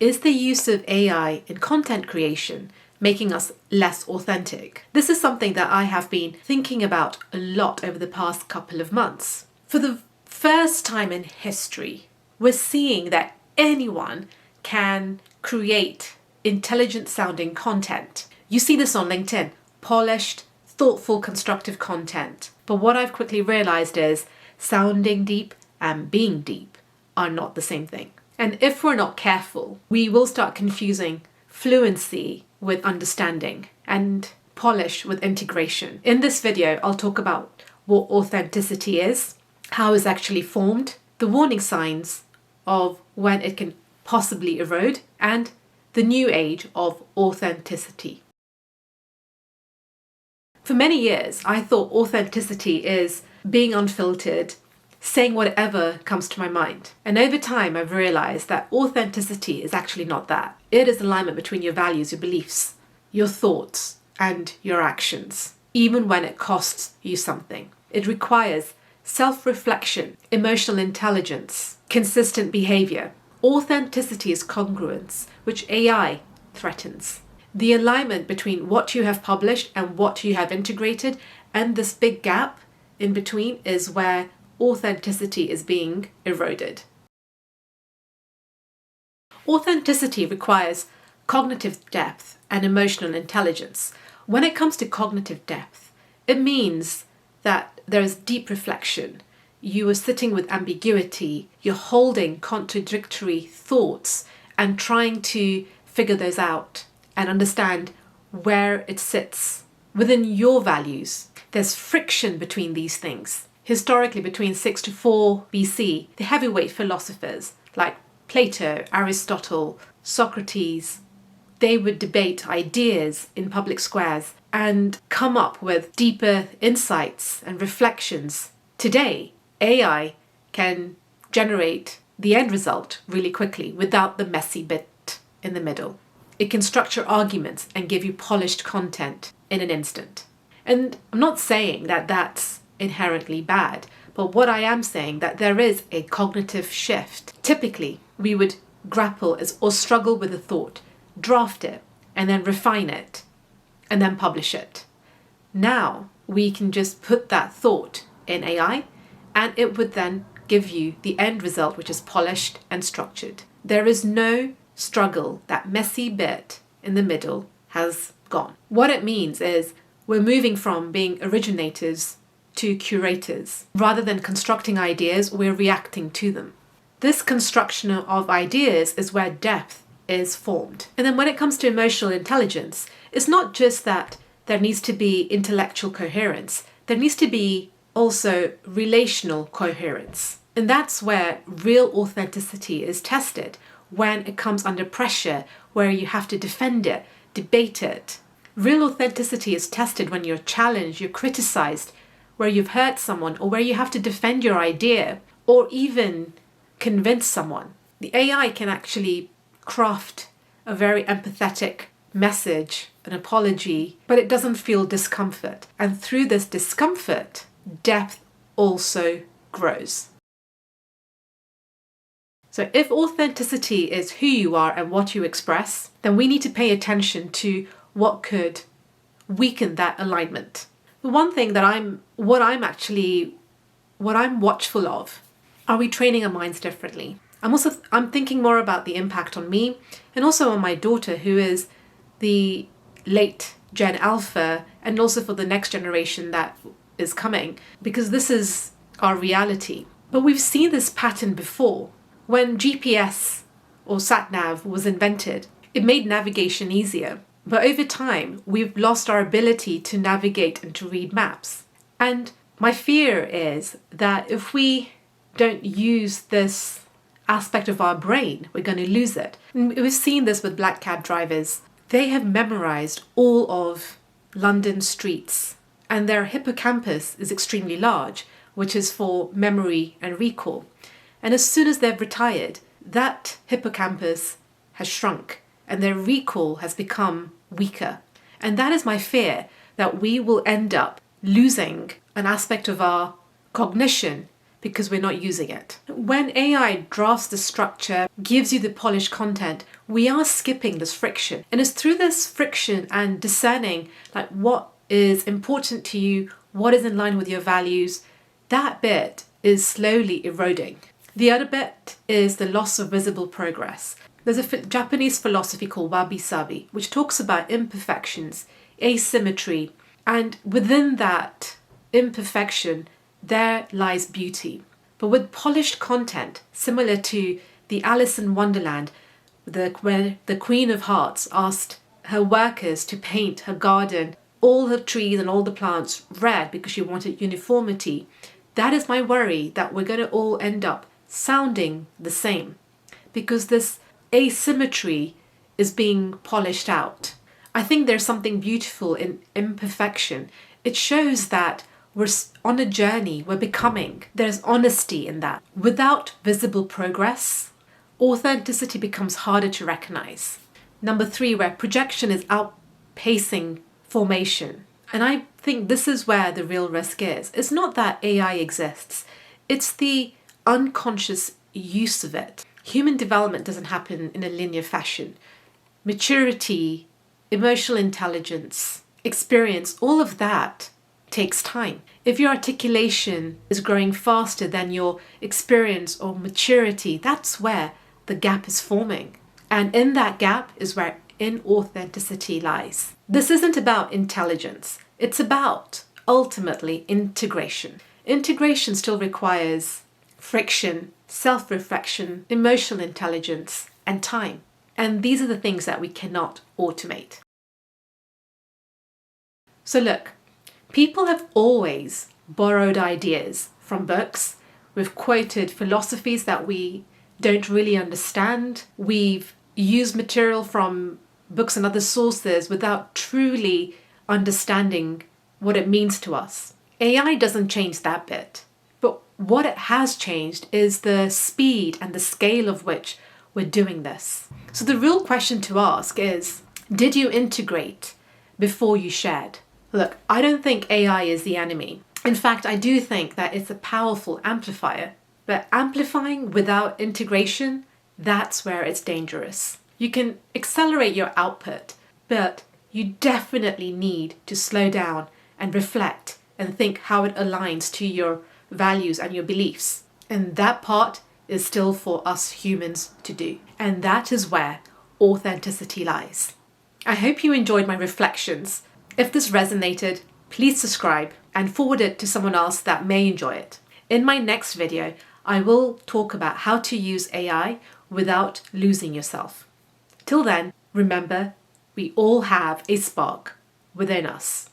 Is the use of AI in content creation making us less authentic? This is something that I have been thinking about a lot over the past couple of months. For the first time in history, we're seeing that anyone can create intelligent sounding content. You see this on LinkedIn, polished, thoughtful, constructive content. But what I've quickly realized is sounding deep and being deep are not the same thing. And if we're not careful, we will start confusing fluency with understanding and polish with integration. In this video, I'll talk about what authenticity is, how it's actually formed, the warning signs of when it can possibly erode, and the new age of authenticity. For many years, I thought authenticity is being unfiltered, saying whatever comes to my mind. And over time, I've realized that authenticity is actually not that. It is alignment between your values, your beliefs, your thoughts, and your actions, even when it costs you something. It requires self-reflection, emotional intelligence, consistent behavior. Authenticity is congruence, which AI threatens. The alignment between what you have published and what you have integrated, and this big gap in between, is where authenticity is being eroded. Authenticity requires cognitive depth and emotional intelligence. When it comes to cognitive depth, it means that there is deep reflection. You are sitting with ambiguity, you're holding contradictory thoughts and trying to figure those out and understand where it sits within your values. There's friction between these things. Historically, between 6 to 4 BC, the heavyweight philosophers like Plato, Aristotle, Socrates, they would debate ideas in public squares and come up with deeper insights and reflections. Today, AI can generate the end result really quickly without the messy bit in the middle. It can structure arguments and give you polished content in an instant. And I'm not saying that that's inherently bad, but what I am saying that there is a cognitive shift. Typically, we would grapple or struggle with a thought, draft it, and then refine it, and then publish it. Now, we can just put that thought in AI, and it would then give you the end result, which is polished and structured. There is no struggle. That messy bit in the middle has gone. What it means is we're moving from being originators to curators. Rather than constructing ideas, we're reacting to them. This construction of ideas is where depth is formed. And then when it comes to emotional intelligence, it's not just that there needs to be intellectual coherence, there needs to be also relational coherence. And that's where real authenticity is tested, when it comes under pressure, where you have to defend it, debate it. Real authenticity is tested when you're challenged, you're criticized, where you've hurt someone, or where you have to defend your idea, or even convince someone. The AI can actually craft a very empathetic message, an apology, but it doesn't feel discomfort. And through this discomfort, depth also grows. So if authenticity is who you are and what you express, then we need to pay attention to what could weaken that alignment. The one thing that I'm watchful of, are we training our minds differently? I'm thinking more about the impact on me and also on my daughter, who is the late Gen Alpha, and also for the next generation that is coming, because this is our reality. But we've seen this pattern before. When GPS or sat-nav was invented, it made navigation easier. But over time, we've lost our ability to navigate and to read maps. And my fear is that if we don't use this aspect of our brain, we're going to lose it. And we've seen this with black cab drivers. They have memorized all of London streets, and their hippocampus is extremely large, which is for memory and recall. And as soon as they've retired, that hippocampus has shrunk and their recall has become weaker. And that is my fear, that we will end up losing an aspect of our cognition because we're not using it. When AI drafts the structure, gives you the polished content, we are skipping this friction. And it's through this friction and discerning like what is important to you, what is in line with your values, that bit is slowly eroding. The other bit is the loss of visible progress. There's a Japanese philosophy called wabi-sabi, which talks about imperfections, asymmetry, and within that imperfection, there lies beauty. But with polished content, similar to the Alice in Wonderland, where the Queen of Hearts asked her workers to paint her garden, all her trees and all the plants red because she wanted uniformity, that is my worry, that we're going to all end up sounding the same because this asymmetry is being polished out. I think there's something beautiful in imperfection. It shows that we're on a journey, we're becoming. There's honesty in that. Without visible progress, authenticity becomes harder to recognize. Number 3, where projection is outpacing formation. And I think this is where the real risk is. It's not that AI exists, it's the unconscious use of it. Human development doesn't happen in a linear fashion. Maturity, emotional intelligence, experience, all of that takes time. If your articulation is growing faster than your experience or maturity, that's where the gap is forming. And in that gap is where inauthenticity lies. This isn't about intelligence. It's about, ultimately, integration. Integration still requires friction, self-reflection, emotional intelligence, and time. And these are the things that we cannot automate. So look, people have always borrowed ideas from books. We've quoted philosophies that we don't really understand. We've used material from books and other sources without truly understanding what it means to us. AI doesn't change that bit. But what it has changed is the speed and the scale of which we're doing this. So the real question to ask is, did you integrate before you shared? Look, I don't think AI is the enemy. In fact, I do think that it's a powerful amplifier. But amplifying without integration, that's where it's dangerous. You can accelerate your output, but you definitely need to slow down and reflect and think how it aligns to your values and your beliefs. And that part is still for us humans to do. And that is where authenticity lies. I hope you enjoyed my reflections. If this resonated, please subscribe and forward it to someone else that may enjoy it. In my next video, I will talk about how to use AI without losing yourself. Till then, remember, we all have a spark within us.